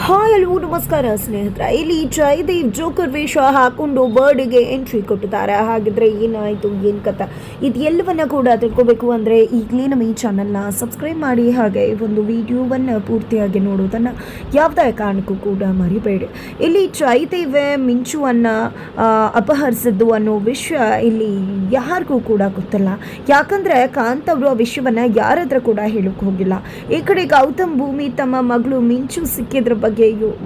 Hi ಎಲ್ಲವೂ ನಮಸ್ಕಾರ ಸ್ನೇಹಿತರೆ. ಇಲ್ಲಿ ಜಯದೇವ್ ಜೋಕರ್ ವೇಷ ಹಾಕೊಂಡು ಬರ್ಡ್ಗೆ ಎಂಟ್ರಿ ಕೊಟ್ಟಿದ್ದಾರೆ. ಹಾಗಿದ್ರೆ ಏನಾಯಿತು, ಏನು ಕಥೆ, ಇದು ಎಲ್ಲವನ್ನ ಕೂಡ ತಿಳ್ಕೊಬೇಕು ಅಂದರೆ ಈಗಲೇ ನಮ್ಮ ಈ ಚಾನಲ್ನ ಸಬ್ಸ್ಕ್ರೈಬ್ ಮಾಡಿ, ಹಾಗೆ ಒಂದು ವಿಡಿಯೋವನ್ನು ಪೂರ್ತಿಯಾಗಿ ನೋಡೋದನ್ನು ಯಾವುದೇ ಕಾರಣಕ್ಕೂ ಕೂಡ ಮರಿಬೇಡಿ. ಇಲ್ಲಿ ಜಯದೇವ್ ಮಿಂಚುವನ್ನು ಅಪಹರಿಸಿದ್ದು ಅನ್ನೋ ವಿಷಯ ಇಲ್ಲಿ ಯಾರಿಗೂ ಕೂಡ ಗೊತ್ತಿಲ್ಲ. ಯಾಕಂದರೆ ಕಾಂತ್ ಅವರು ಆ ವಿಷಯವನ್ನು ಯಾರತ್ರ ಕೂಡ ಹೇಳೋಕೆ ಹೋಗಿಲ್ಲ. ಈ ಕಡೆ ಗೌತಮ್ ಭೂಮಿ ತಮ್ಮ ಮಗಳು ಮಿಂಚು ಸಿಕ್ಕಿದ್ರ ಬಗ್ಗೆ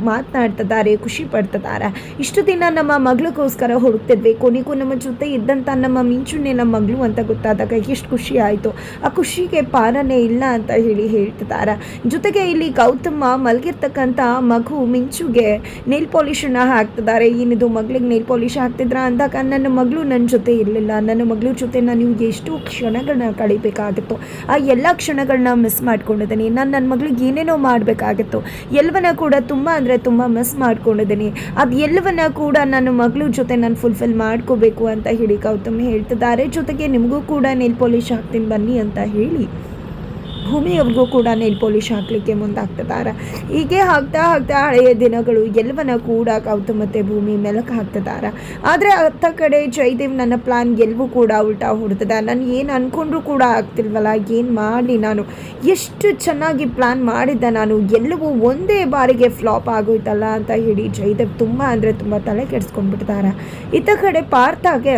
ಮಾತನಾಡ್ತಿದ್ದಾರೆ, ಖುಷಿ ಪಡ್ತಿದ್ದಾರೆ. ಇಷ್ಟು ದಿನ ನಮ್ಮ ಮಗಳಿಗೋಸ್ಕರ ಹುಡುಕ್ತಿದ್ವಿ, ಕೊನೆಗೂ ನಮ್ಮ ಜೊತೆ ಇದ್ದಂಥ ನಮ್ಮ ಮಿಂಚುನೇ ನಮ್ಮ ಮಗಳು ಅಂತ ಗೊತ್ತಾದಾಗ ಎಷ್ಟು ಖುಷಿ ಆಯಿತು. ಆ ಖುಷಿಗೆ ಪಾರನೇ ಇಲ್ಲ ಅಂತ ಹೇಳ್ತಿದ್ದಾರೆ. ಜೊತೆಗೆ ಇಲ್ಲಿ ಗೌತಮ್ಮ ಮಲಗಿರ್ತಕ್ಕಂಥ ಮಗು ಮಿಂಚುಗೆ ನೇಲ್ ಪಾಲಿಶನ್ನು ಹಾಕ್ತಿದ್ದಾರೆ. ಏನಿದು ಮಗಳಿಗೆ ನೇಲ್ ಪಾಲಿಶ್ ಹಾಕ್ತಿದ್ರ ಅಂದಾಗ ನನ್ನ ಮಗಳು ನನ್ನ ಜೊತೆ ಇರಲಿಲ್ಲ, ನನ್ನ ಮಗಳ ಜೊತೆ ನಾನು ಎಷ್ಟು ಕ್ಷಣಗಳನ್ನ ಕಳಿಬೇಕಾಗಿತ್ತು, ಆ ಎಲ್ಲ ಕ್ಷಣಗಳನ್ನ ಮಿಸ್ ಮಾಡ್ಕೊಂಡಿದ್ದೀನಿ. ನಾನು ನನ್ನ ಮಗಳಿಗೆ ಏನೇನೋ ಮಾಡಬೇಕಾಗಿತ್ತು, ಎಲ್ಲವನ್ನ ಕೂಡ ತುಂಬ ಅಂದರೆ ತುಂಬ ಮಿಸ್ ಮಾಡ್ಕೊಂಡಿದ್ದೀನಿ. ಅದು ಎಲ್ಲವನ್ನ ಕೂಡ ನನ್ನ ಮಗಳ ಜೊತೆ ನಾನು ಫುಲ್ಫಿಲ್ ಮಾಡ್ಕೋಬೇಕು ಅಂತ ಹೇಳಿ ಗೌತಮ್ ಹೇಳ್ತಿದ್ದಾರೆ. ಜೊತೆಗೆ ನಿಮಗೂ ಕೂಡ ನೇಲ್ ಪಾಲಿಶ್ ಹಾಕ್ತೀನಿ ಬನ್ನಿ ಅಂತ ಹೇಳಿ ಭೂಮಿಯವ್ರಿಗೂ ಕೂಡ ನೇಲ್ ಪಾಲಿಶ್ ಹಾಕಲಿಕ್ಕೆ ಮುಂದಾಗ್ತಿದ್ದಾರೆ. ಹೀಗೆ ಹಾಕ್ತಾ ಹಳೆಯ ದಿನಗಳು ಎಲ್ಲವನ್ನ ಕೂಡ ಗೌತಮ್ ಮತ್ತು ಭೂಮಿ ಮೆಲುಕು ಹಾಕ್ತಿದ್ದಾರೆ. ಆದರೆ ಅತ್ತ ಕಡೆ ಜಯದೇವ್ ನನ್ನ ಪ್ಲಾನ್ ಗೆಲ್ಲವೂ ಕೂಡ ಉಲ್ಟಾ ಹೊಡ್ತದೆ. ನಾನು ಏನು ಅಂದ್ಕೊಂಡ್ರೂ ಕೂಡ ಆಗ್ತಿಲ್ವಲ್ಲ, ಏನು ಮಾಡಲಿ, ನಾನು ಎಷ್ಟು ಚೆನ್ನಾಗಿ ಪ್ಲ್ಯಾನ್ ಮಾಡಿದ್ದೆ, ನಾನು ಎಲ್ಲವೂ ಒಂದೇ ಬಾರಿಗೆ ಫ್ಲಾಪ್ ಆಗೋಯ್ತಲ್ಲ ಅಂತ ಹೇಳಿ ಜಯದೇವ್ ತುಂಬ ಅಂದರೆ ತುಂಬ ತಲೆ ಕೆಡಿಸ್ಕೊಂಡ್ಬಿಟ್ಟಿದ್ದಾರೆ. ಇತ್ತ ಕಡೆ ಪಾರ್ಥಾಗೆ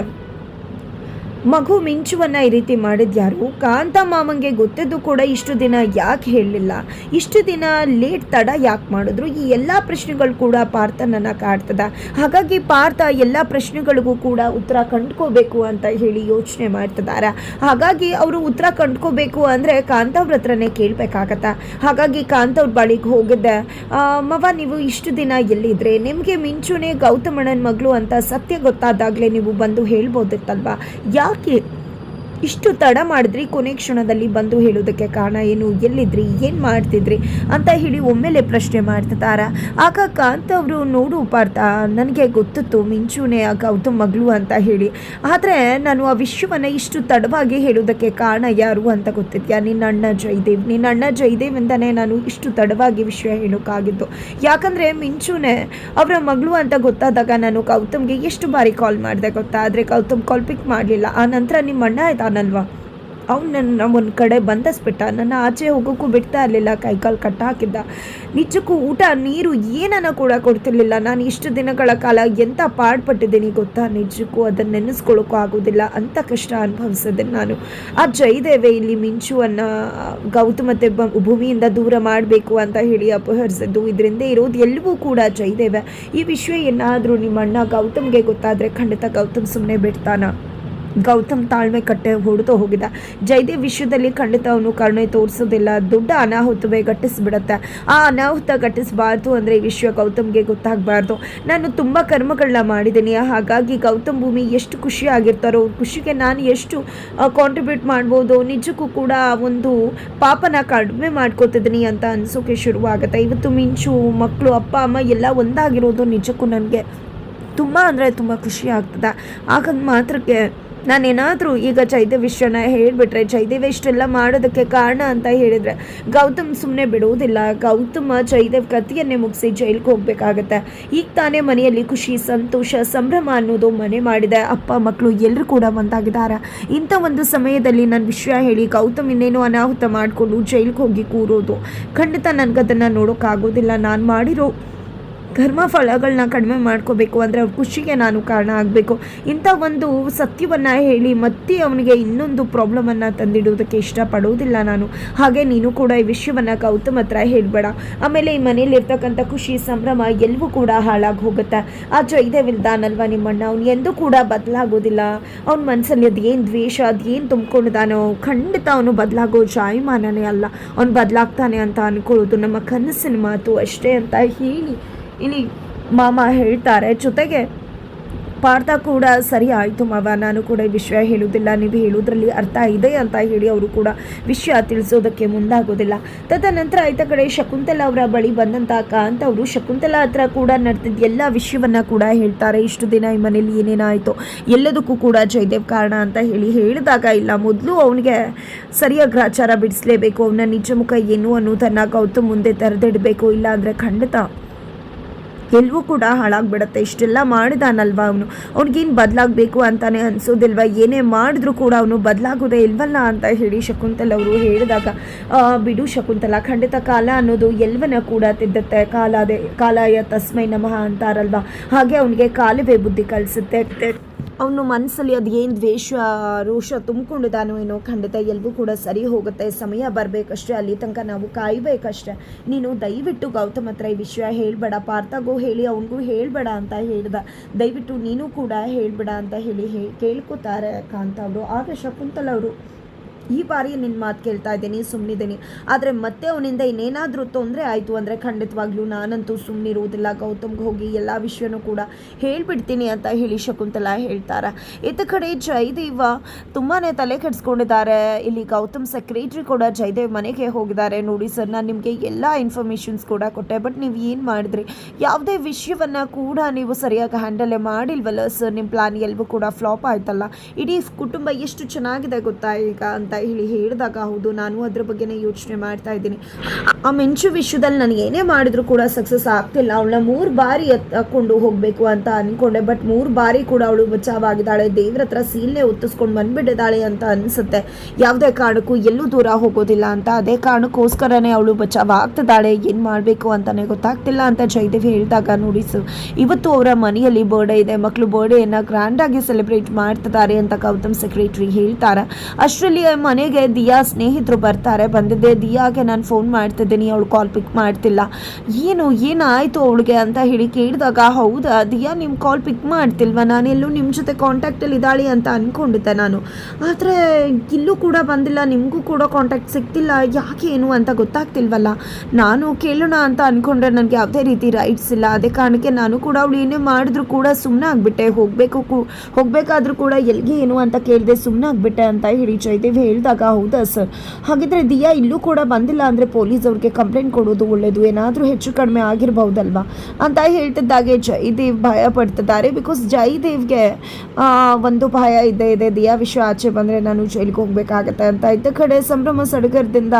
ಮಗು ಮಿಂಚುವನ್ನು ಈ ರೀತಿ ಮಾಡಿದ್ಯಾರು, ಕಾಂತ ಮಾಮಂಗೆ ಗೊತ್ತಿದ್ದು ಕೂಡ ಇಷ್ಟು ದಿನ ಯಾಕೆ ಹೇಳಲಿಲ್ಲ, ಇಷ್ಟು ದಿನ ಲೇಟ್ ತಡ ಯಾಕೆ ಮಾಡಿದ್ರು, ಈ ಎಲ್ಲ ಪ್ರಶ್ನೆಗಳು ಕೂಡ ಪಾರ್ಥನನ್ನು ಕಾಡ್ತದ. ಹಾಗಾಗಿ ಪಾರ್ಥ ಎಲ್ಲ ಪ್ರಶ್ನೆಗಳಿಗೂ ಕೂಡ ಉತ್ತರ ಕಂಡ್ಕೋಬೇಕು ಅಂತ ಹೇಳಿ ಯೋಚನೆ ಮಾಡ್ತಿದ್ದಾರೆ. ಹಾಗಾಗಿ ಅವರು ಉತ್ತರ ಕಂಡ್ಕೋಬೇಕು ಅಂದರೆ ಕಾಂತವ್ರ ಹತ್ರನೇ ಕೇಳಬೇಕಾಗತ್ತೆ. ಹಾಗಾಗಿ ಕಾಂತವ್ರ ಬಳಿಗೆ ಹೋಗಿದ್ದೆ. ಮವ, ನೀವು ಇಷ್ಟು ದಿನ ಎಲ್ಲಿದ್ರೆ, ನಿಮಗೆ ಮಿಂಚುನೇ ಗೌತಮಣ್ಣನ ಮಗಳು ಅಂತ ಸತ್ಯ ಗೊತ್ತಾದಾಗಲೇ ನೀವು ಬಂದು ಹೇಳ್ಬೋದಿತ್ತಲ್ವಾ, ಯಾಕೆ ಇಷ್ಟು ತಡ ಮಾಡಿದ್ರಿ, ಕೊನೆ ಕ್ಷಣದಲ್ಲಿ ಬಂದು ಹೇಳೋದಕ್ಕೆ ಕಾರಣ ಏನು, ಎಲ್ಲಿದ್ರಿ, ಏನು ಮಾಡ್ತಿದ್ರಿ ಅಂತ ಹೇಳಿ ಒಮ್ಮೆಲೆ ಪ್ರಶ್ನೆ ಮಾಡ್ತಿದ್ದಾರೆ. ಆಗ ಕಾಂತ್ ಅವರು, ನೋಡು ಪಾರ್ಥ, ನನಗೆ ಗೊತ್ತಿತ್ತು ಮಿಂಚುನೇ ಗೌತಮ್ ಮಗಳು ಅಂತ ಹೇಳಿ, ಆದರೆ ನಾನು ಆ ವಿಷಯವನ್ನು ಇಷ್ಟು ತಡವಾಗಿ ಹೇಳೋದಕ್ಕೆ ಕಾರಣ ಯಾರು ಅಂತ ಗೊತ್ತಿದ್ಯಾ, ನಿನ್ನ ಅಣ್ಣ ಜಯದೇವ್ ಇಂದನೇ ನಾನು ಇಷ್ಟು ತಡವಾಗಿ ವಿಷಯ ಹೇಳೋಕ್ಕಾಗಿದ್ದು. ಯಾಕಂದರೆ ಮಿಂಚುನೇ ಅವರ ಮಗಳು ಅಂತ ಗೊತ್ತಾದಾಗ ನಾನು ಗೌತಮ್ಗೆ ಎಷ್ಟು ಬಾರಿ ಕಾಲ್ ಮಾಡಿದೆ ಗೊತ್ತಾ, ಆದರೆ ಗೌತಮ್ ಕಾಲ್ ಪಿಕ್ ಮಾಡಲಿಲ್ಲ. ಆ ನಂತರ ನಿಮ್ಮ ಅಣ್ಣ ಆಯ್ತಾನಲ್ವಾ, ಅವ್ನು ನನ್ನ ಒಂದು ಕಡೆ ಬಂಧಿಸ್ಬಿಟ್ಟ, ನನ್ನ ಆಚೆ ಹೋಗೋಕ್ಕೂ ಬಿಡ್ತಾ ಇರಲಿಲ್ಲ, ಕೈಕಾಲು ಕಟ್ಟ ಹಾಕಿದ್ದ, ನಿಜಕ್ಕೂ ಊಟ ನೀರು ಏನನ್ನ ಕೂಡ ಕೊಡ್ತಿರ್ಲಿಲ್ಲ. ನಾನು ಇಷ್ಟು ದಿನಗಳ ಕಾಲ ಎಂಥ ಪಾಡ್ಪಟ್ಟಿದ್ದೀನಿ ಗೊತ್ತಾ, ನಿಜಕ್ಕೂ ಅದನ್ನು ನೆನೆಸ್ಕೊಳ್ಳೋಕ್ಕೂ ಆಗೋದಿಲ್ಲ, ಅಂಥ ಕಷ್ಟ ಅನುಭವಿಸಿದೆ ನಾನು. ಆ ಜಯದೇವೆ ಇಲ್ಲಿ ಮಿಂಚುವನ್ನು ಗೌತಮ್ ಮತ್ತು ಭೂಮಿಯಿಂದ ದೂರ ಮಾಡಬೇಕು ಅಂತ ಹೇಳಿ ಅಪಹರಿಸಿದ್ದು. ಇದರಿಂದ ಇರೋದು ಎಲ್ಲವೂ ಕೂಡ ಜಯದೇವೆ. ಈ ವಿಷಯ ಏನಾದರೂ ನಿಮ್ಮ ಅಣ್ಣ ಗೌತಮ್ಗೆ ಗೊತ್ತಾದರೆ ಖಂಡಿತ ಗೌತಮ್ ಸುಮ್ಮನೆ ಬಿಡ್ತಾನ. ಗೌತಮ್ ತಾಳ್ಮೆ ಕಟ್ಟೆ ಹೊಡೆದು ಹೋಗಿದ್ದ. ಜಯದೇವ್ ವಿಷಯದಲ್ಲಿ ಖಂಡಿತ ಅವನು ಕರುಣೆ ತೋರಿಸೋದಿಲ್ಲ, ದೊಡ್ಡ ಅನಾಹುತವೇ ಘಟಿಸ್ಬಿಡುತ್ತೆ. ಆ ಅನಾಹುತ ಘಟಿಸಬಾರ್ದು ಅಂದರೆ ಈ ವಿಷಯ ಗೌತಮ್ಗೆ ಗೊತ್ತಾಗಬಾರ್ದು. ನಾನು ತುಂಬ ಕರ್ಮಗಳನ್ನ ಮಾಡಿದ್ದೀನಿ, ಹಾಗಾಗಿ ಗೌತಮ್ ಭೂಮಿ ಎಷ್ಟು ಖುಷಿಯಾಗಿರ್ತಾರೋ, ಖುಷಿಗೆ ನಾನು ಎಷ್ಟು ಕಾಂಟ್ರಿಬ್ಯೂಟ್ ಮಾಡ್ಬೋದು, ನಿಜಕ್ಕೂ ಕೂಡ ಒಂದು ಪಾಪನ ಕಡಿಮೆ ಮಾಡ್ಕೋತಿದ್ದೀನಿ ಅಂತ ಅನಿಸೋಕೆ ಶುರುವಾಗುತ್ತೆ. ಇವತ್ತು ಮಿಂಚು ಮಕ್ಕಳು ಅಪ್ಪ ಅಮ್ಮ ಎಲ್ಲ ಒಂದಾಗಿರೋದು ನಿಜಕ್ಕೂ ನನಗೆ ತುಂಬ ಅಂದರೆ ತುಂಬ ಖುಷಿ ಆಗ್ತದೆ. ಹಾಗಂದು ಮಾತ್ರಕ್ಕೆ ನಾನೇನಾದರೂ ಈಗ ಜಯದೇವ್ ವಿಷಯನ ಹೇಳಿಬಿಟ್ರೆ, ಜಯದೇವ್ ಇಷ್ಟೆಲ್ಲ ಮಾಡೋದಕ್ಕೆ ಕಾರಣ ಅಂತ ಹೇಳಿದರೆ ಗೌತಮ್ ಸುಮ್ಮನೆ ಬಿಡೋದಿಲ್ಲ. ಗೌತಮ ಜಯದೇವ್ ಕಥೆಯನ್ನೇ ಮುಗಿಸಿ ಜೈಲಿಗೆ ಹೋಗಬೇಕಾಗತ್ತೆ. ಈಗ ತಾನೇ ಮನೆಯಲ್ಲಿ ಖುಷಿ, ಸಂತೋಷ, ಸಂಭ್ರಮ ಅನ್ನೋದು ಮನೆ ಮಾಡಿದೆ. ಅಪ್ಪ ಮಕ್ಕಳು ಎಲ್ಲರೂ ಕೂಡ ಒಂದಾಗಿದ್ದಾರೆ. ಇಂಥ ಒಂದು ಸಮಯದಲ್ಲಿ ನನ್ನ ವಿಷಯ ಹೇಳಿ ಗೌತಮ್ ಇನ್ನೇನು ಅನಾಹುತ ಮಾಡಿಕೊಂಡು ಜೈಲಿಗೆ ಹೋಗಿ ಕೂರೋದು ಖಂಡಿತ ನನಗದನ್ನು ನೋಡೋಕ್ಕಾಗೋದಿಲ್ಲ. ನಾನು ಮಾಡಿರೋ ಕರ್ಮ ಫಲಗಳನ್ನ ಕಡಿಮೆ ಮಾಡ್ಕೋಬೇಕು ಅಂದರೆ ಅವ್ರ ಖುಷಿಗೆ ನಾನು ಕಾರಣ ಆಗಬೇಕು. ಇಂಥ ಒಂದು ಸತ್ಯವನ್ನು ಹೇಳಿ ಮತ್ತೆ ಅವನಿಗೆ ಇನ್ನೊಂದು ಪ್ರಾಬ್ಲಮನ್ನು ತಂದಿಡೋದಕ್ಕೆ ಇಷ್ಟಪಡೋದಿಲ್ಲ ನಾನು. ಹಾಗೆ ನೀನು ಕೂಡ ಈ ವಿಷಯವನ್ನು ಗೌತಮ್ ಹತ್ರ ಹೇಳಬೇಡ. ಆಮೇಲೆ ಈ ಮನೇಲಿ ಇರ್ತಕ್ಕಂಥ ಖುಷಿ, ಸಂಭ್ರಮ ಎಲ್ಲವೂ ಕೂಡ ಹಾಳಾಗಿ ಹೋಗುತ್ತೆ. ಆ ಜಯದೇವ್ ಇಲ್ದಾನಲ್ವ ನಿಮ್ಮಣ್ಣ, ಅವ್ನು ಎಂದೂ ಕೂಡ ಬದಲಾಗೋದಿಲ್ಲ. ಅವ್ನ ಮನಸ್ಸಲ್ಲಿ ಅದೇನು ದ್ವೇಷ, ಅದೇನು ತುಂಬ್ಕೊಂಡಿದ್ದಾನೋ ಖಂಡಿತ ಅವನು ಬದಲಾಗೋ ಜಾಯಮಾನನೇ ಅಲ್ಲ. ಅವ್ನು ಬದಲಾಗ್ತಾನೆ ಅಂತ ಅಂದ್ಕೊಳ್ಳೋದು ನಮ್ಮ ಕನಸಿನ ಮಾತು ಅಷ್ಟೇ ಅಂತ ಹೇಳಿ ಇಲ್ಲಿ ಮಾಮ ಹೇಳ್ತಾರೆ. ಜೊತೆಗೆ ಪಾರ್ಥ ಕೂಡ ಸರಿ ಆಯಿತು ಮಾವ, ನಾನು ಕೂಡ ಈ ವಿಷಯ ಹೇಳೋದಿಲ್ಲ, ನೀವು ಹೇಳೋದ್ರಲ್ಲಿ ಅರ್ಥ ಇದೆ ಅಂತ ಹೇಳಿ ಅವರು ಕೂಡ ವಿಷಯ ತಿಳಿಸೋದಕ್ಕೆ ಮುಂದಾಗೋದಿಲ್ಲ. ತದನಂತರ ಆಯ್ತ ಕಡೆ ಶಕುಂತಲಾ ಅವರ ಬಳಿ ಬಂದಂಥ ಕಾಂತ್ ಅವರು ಶಕುಂತಲಾ ಹತ್ರ ಕೂಡ ನಡೆದಿದ್ದ ಎಲ್ಲ ವಿಷಯವನ್ನು ಕೂಡ ಹೇಳ್ತಾರೆ. ಇಷ್ಟು ದಿನ ಈ ಮನೇಲಿ ಏನೇನಾಯಿತು ಎಲ್ಲದಕ್ಕೂ ಕೂಡ ಜಯದೇವ್ ಕಾರಣ ಅಂತ ಹೇಳಿದಾಗ, ಇಲ್ಲ ಮೊದಲು ಅವನಿಗೆ ಸರಿಯಾಗಿ ಗ್ರಾಚಾರ ಬಿಡಿಸಲೇಬೇಕು, ಅವನ ನಿಜ ಮುಖ ಏನು ಅನ್ನೋದನ್ನು ಗೌತಮ್ ಮುಂದೆ ತೆರೆದಿಡಬೇಕು, ಇಲ್ಲ ಅಂದರೆ ಖಂಡಿತ ಎಲ್ಲವೂ ಕೂಡ ಹಾಳಾಗ್ಬಿಡುತ್ತೆ. ಇಷ್ಟೆಲ್ಲ ಮಾಡಿದಾನಲ್ವ ಅವನು, ಅವ್ನಿಗೇನು ಬದಲಾಗಬೇಕು ಅಂತಾನೆ ಅನಿಸೋದಿಲ್ವ? ಏನೇ ಮಾಡಿದ್ರೂ ಕೂಡ ಅವನು ಬದಲಾಗೋದೇ ಇಲ್ವಲ್ಲ ಅಂತ ಹೇಳಿ ಶಕುಂತಲ ಅವರು ಹೇಳಿದಾಗ, ಬಿಡು ಶಕುಂತಲ, ಖಂಡಿತ ಕಾಲ ಅನ್ನೋದು ಎಲ್ಲವನ್ನ ಕೂಡ ತಿದ್ದುತ್ತೆ. ಕಾಲಾಯ ತಸ್ಮೈ ನಮಃ ಅಂತಾರಲ್ವ, ಹಾಗೆ ಅವನಿಗೆ ಕಾಲವೇ ಬುದ್ಧಿ ಕಲಿಸುತ್ತೆ. ಅವನು ಮನಸ್ಸಲ್ಲಿ ಅದು ಏನು ದ್ವೇಷ ರೋಷ ತುಂಬಿಕೊಂಡಿದ್ದಾನೋ ಏನೋ, ಖಂಡಿತ ಎಲ್ಲವೂ ಕೂಡ ಸರಿ ಹೋಗುತ್ತೆ. ಸಮಯ ಬರಬೇಕಷ್ಟೇ, ಅಲ್ಲಿ ತನಕ ನಾವು ಕಾಯಬೇಕಷ್ಟೆ. ನೀನು ದಯವಿಟ್ಟು ಗೌತಮ್ ಹತ್ರ ಈ ವಿಷಯ ಹೇಳಬೇಡ, ಪಾರ್ಥಗೂ ಹೇಳಿ ಅವನಿಗೂ ಹೇಳಬೇಡ ಅಂತ ಹೇಳ್ದ. ದಯವಿಟ್ಟು ನೀನು ಕೂಡ ಹೇಳಬೇಡ ಅಂತ ಹೇಳಿ ಕೇಳ್ಕೊತಾರೆ ಕಾಂತ ಅವರು. ಆಗ ಶಕುಂತಲ ಅವರು, ಈ ಬಾರಿ ನಿನ್ನ ಮಾತು ಕೇಳ್ತಾ ಇದ್ದೀನಿ, ಸುಮ್ಮನಿದ್ದೀನಿ. ಆದರೆ ಮತ್ತೆ ಅವನಿಂದ ಇನ್ನೇನಾದರೂ ತೊಂದರೆ ಆಯಿತು ಅಂದರೆ ಖಂಡಿತವಾಗ್ಲೂ ನಾನಂತೂ ಸುಮ್ಮನಿರುವುದಿಲ್ಲ. ಗೌತಮ್ಗೆ ಹೋಗಿ ಎಲ್ಲ ವಿಷಯನೂ ಕೂಡ ಹೇಳಿಬಿಡ್ತೀನಿ ಅಂತ ಹೇಳಿ ಶಕುಂತಲ ಹೇಳ್ತಾರೆ. ಇತ್ತ ಕಡೆ ಜಯದೇವ ತುಂಬಾ ತಲೆ ಕೆಡಿಸ್ಕೊಂಡಿದ್ದಾರೆ. ಇಲ್ಲಿ ಗೌತಮ್ ಸೆಕ್ರೆಟ್ರಿ ಕೂಡ ಜಯದೇವ್ ಮನೆಗೆ ಹೋಗಿದ್ದಾರೆ. ನೋಡಿ ಸರ್, ನಾನು ನಿಮಗೆ ಎಲ್ಲ ಇನ್ಫಾರ್ಮೇಷನ್ಸ್ ಕೂಡ ಕೊಟ್ಟೆ, ಬಟ್ ನೀವು ಏನು ಮಾಡಿದ್ರಿ? ಯಾವುದೇ ವಿಷಯವನ್ನು ಕೂಡ ನೀವು ಸರಿಯಾಗಿ ಹ್ಯಾಂಡಲೇ ಮಾಡಿಲ್ವಲ್ಲ ಸರ್? ನಿಮ್ಮ ಪ್ಲಾನ್ ಎಲ್ಲವೂ ಕೂಡ ಫ್ಲಾಪ್ ಆಯ್ತಲ್ಲ. ಇಡೀ ಕುಟುಂಬ ಎಷ್ಟು ಚೆನ್ನಾಗಿದೆ ಗೊತ್ತಾ ಈಗ ಅಂತ ಹೇಳಿ ಹೇಳಿದಾಗ, ಹೌದು ನಾನು ಅದ್ರ ಬಗ್ಗೆನೇ ಯೋಚನೆ ಮಾಡ್ತಾ ಇದ್ದೀನಿ. ಆ ಮೆಂಚು ವಿಷಯದಲ್ಲಿ ನಾನು ಏನೇ ಮಾಡಿದ್ರು ಕೂಡ ಸಕ್ಸಸ್ ಆಗ್ತಿಲ್ಲ. ಅವಳನ್ನ 3 ಬಾರಿ ಎತ್ಕೊಂಡು ಹೋಗಬೇಕು ಅಂತ ಅಂದ್ಕೊಂಡೆ, ಬಟ್ 3 ಬಾರಿ ಕೂಡ ಅವಳು ಬಚಾವಾಗಿದ್ದಾಳೆ. ದೇವ್ರ ಹತ್ರ ಸೀಲ್ನೇ ಒತ್ತಿಸ್ಕೊಂಡು ಬಂದ್ಬಿಟ್ಟಿದ್ದಾಳೆ ಅಂತ ಅನಿಸುತ್ತೆ. ಯಾವುದೇ ಕಾರಣಕ್ಕೂ ಎಲ್ಲೂ ದೂರ ಹೋಗೋದಿಲ್ಲ ಅಂತ, ಅದೇ ಕಾರಣಕ್ಕೋಸ್ಕರನೇ ಅವಳು ಬಚಾವಾಗ್ತಿದ್ದಾಳೆ. ಏನು ಮಾಡಬೇಕು ಅಂತಲೇ ಗೊತ್ತಾಗ್ತಿಲ್ಲ ಅಂತ ಜಯದೇವ್ ಹೇಳಿದಾಗ, ನೋಡಿ ಸರ್, ಇವತ್ತು ಅವರ ಮನೆಯಲ್ಲಿ ಬರ್ಡೇ ಇದೆ, ಮಕ್ಕಳು ಬರ್ಡೇಯನ್ನು ಗ್ರ್ಯಾಂಡಾಗಿ ಸೆಲೆಬ್ರೇಟ್ ಮಾಡ್ತಿದ್ದಾರೆ ಅಂತ ಗೌತಮ್ ಸೆಕ್ರೆಟ್ರಿ ಹೇಳ್ತಾರೆ. ಅಷ್ಟರಲ್ಲಿ ಮನೆಗೆ ದಿಯಾ ಸ್ನೇಹಿತರು ಬರ್ತಾರೆ. ಬಂದಿದ್ದೆ ದಿಯಾಗೆ ನಾನು ಫೋನ್ ಮಾಡ್ತಿದ್ದೀನಿ, ಅವಳು ಕಾಲ್ ಪಿಕ್ ಮಾಡ್ತಿಲ್ಲ. ಏನಾಯಿತು ಅವಳಿಗೆ ಅಂತ ಹೇಳಿ ಕೇಳಿದಾಗ, ಹೌದಾ ದಿಯಾ ನಿಮ್ಮ ಕಾಲ್ ಪಿಕ್ ಮಾಡ್ತಿಲ್ವ? ನಾನೆಲ್ಲೂ ನಿಮ್ಮ ಜೊತೆ ಕಾಂಟ್ಯಾಕ್ಟಲ್ಲಿ ಇದ್ದಾಳೆ ಅಂತ ಅಂದ್ಕೊಂಡಿದ್ದೆ ನಾನು, ಆದರೆ ಇಲ್ಲೂ ಕೂಡ ಬಂದಿಲ್ಲ, ನಿಮಗೂ ಕೂಡ ಕಾಂಟ್ಯಾಕ್ಟ್ ಸಿಗ್ತಿಲ್ಲ, ಯಾಕೆ ಏನು ಅಂತ ಗೊತ್ತಾಗ್ತಿಲ್ವಲ್ಲ. ನಾನು ಕೇಳೋಣ ಅಂತ ಅಂದ್ಕೊಂಡ್ರೆ ನನಗೆ ಯಾವುದೇ ರೀತಿ ರೈಟ್ಸ್ ಇಲ್ಲ. ಅದೇ ಕಾರಣಕ್ಕೆ ನಾನು ಕೂಡ ಅವಳು ಏನೇ ಮಾಡಿದ್ರು ಕೂಡ ಸುಮ್ಮನೆ ಆಗಿಬಿಟ್ಟೆ. ಹೋಗಬೇಕಾದ್ರೂ ಕೂಡ ಎಲ್ಲಿಗೆ ಏನು ಅಂತ ಕೇಳಿದೆ, ಸುಮ್ಮನೆ ಆಗಿಬಿಟ್ಟೆ ಅಂತ ಹೇಳಿ ಜಯದೇವ್ ಹೇಳಿದಾಗ, ಹೌದಾ ಸರ್, ಹಾಗಿದ್ರೆ ದಿಯಾ ಇಲ್ಲೂ ಕೂಡ ಬಂದಿಲ್ಲ ಅಂದರೆ ಪೊಲೀಸ್ ಅವ್ರಿಗೆ ಕಂಪ್ಲೇಂಟ್ ಕೊಡೋದು ಒಳ್ಳೆಯದು, ಏನಾದರೂ ಹೆಚ್ಚು ಕಡಿಮೆ ಆಗಿರ್ಬಹುದಲ್ವಾ ಅಂತ ಹೇಳ್ತಿದ್ದಾಗೆ ಜಯದೇವ್ ಭಯ ಪಡ್ತಿದ್ದಾರೆ. ಬಿಕಾಸ್ ಜಯದೇವ್ಗೆ ಒಂದು ಭಯ ಇದೆ, ದಿಯಾ ವಿಷಯ ಆಚೆ ಬಂದರೆ ನಾನು ಜೈಲಿಗೆ ಹೋಗಬೇಕಾಗತ್ತೆ ಅಂತ. ಇದ್ದ ಕಡೆ ಸಂಭ್ರಮ ಸಡಗರದಿಂದ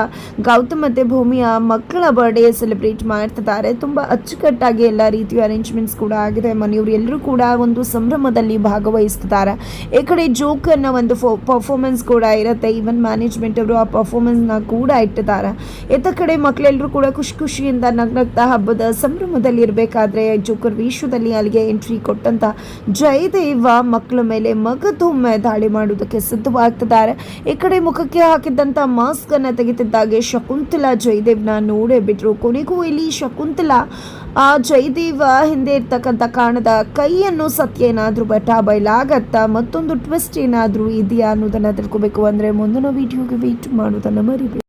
ಗೌತಮ್ ಮತ್ತು ಭೂಮಿಯ ಮಕ್ಕಳ ಬರ್ಡೇ ಸೆಲೆಬ್ರೇಟ್ ಮಾಡ್ತಿದ್ದಾರೆ. ತುಂಬ ಅಚ್ಚುಕಟ್ಟಾಗಿ ಎಲ್ಲ ರೀತಿಯ ಅರೇಂಜ್ಮೆಂಟ್ಸ್ ಕೂಡ ಆಗಿದೆ. ಮನೆಯವರು ಎಲ್ಲರೂ ಕೂಡ ಒಂದು ಸಂಭ್ರಮದಲ್ಲಿ ಭಾಗವಹಿಸ್ತಿದ್ದಾರೆ. ಈ ಕಡೆ ಜೋಕರ್ನ ಒಂದು ಪರ್ಫಾರ್ಮೆನ್ಸ್ ಕೂಡ ಇರುತ್ತೆ. ಈವನ್ ಮ್ಯಾನೇಜ್ಮೆಂಟ್ ಅವರು ಆ ಪರ್ಫಾರ್ಮೆನ್ಸ್ನ ಕೂಡ ಇಟ್ಟಿದ್ದಾರೆ. ಇತ್ತ ಕಡೆ ಮಕ್ಕಳೆಲ್ಲರೂ ಕೂಡ ಖುಷಿಯಿಂದ ನಗ್ನಗ್ತಾ ಹಬ್ಬದ ಸಂಭ್ರಮದಲ್ಲಿ ಇರಬೇಕಾದ್ರೆ ಜೋಕರ್ ವೇಷದಲ್ಲಿ ಅಲ್ಲಿಗೆ ಎಂಟ್ರಿ ಕೊಟ್ಟಂತ ಜಯದೇವ ಮಕ್ಕಳ ಮೇಲೆ ಮಗದೊಮ್ಮೆ ದಾಳಿ ಮಾಡುವುದಕ್ಕೆ ಸಿದ್ಧವಾಗ್ತಿದ್ದಾರೆ. ಈ ಕಡೆ ಮುಖಕ್ಕೆ ಹಾಕಿದ್ದಂಥ ಮಾಸ್ಕ್ ಅನ್ನು ತೆಗೆತಿದ್ದಾಗೆ ಶಕುಂತಲಾ ಜಯದೇವ್ನ ನೋಡೇ ಬಿಟ್ರು. ಕೊನೆಗೂ ಇಲ್ಲಿ ಶಕುಂತಲಾ ಆ ಜಯದೇವ ಹಿಂದೆ ಇರ್ತಕ್ಕಂಥ ಕಾರಣದ ಕೈಯನ್ನು ಸತ್ಯ ಏನಾದರೂ ಬಯಲಾಗತ್ತಾ, ಮತ್ತೊಂದು ಟ್ವಿಸ್ಟ್ ಏನಾದರೂ ಇದೆಯಾ ಅನ್ನೋದನ್ನು ತಿಳ್ಕೊಬೇಕು ಅಂದರೆ ಮುಂದಿನ ವಿಡಿಯೋಗೆ ವೇಟ್ ಮಾಡೋದನ್ನು ಮರಿಬೇಡಿ.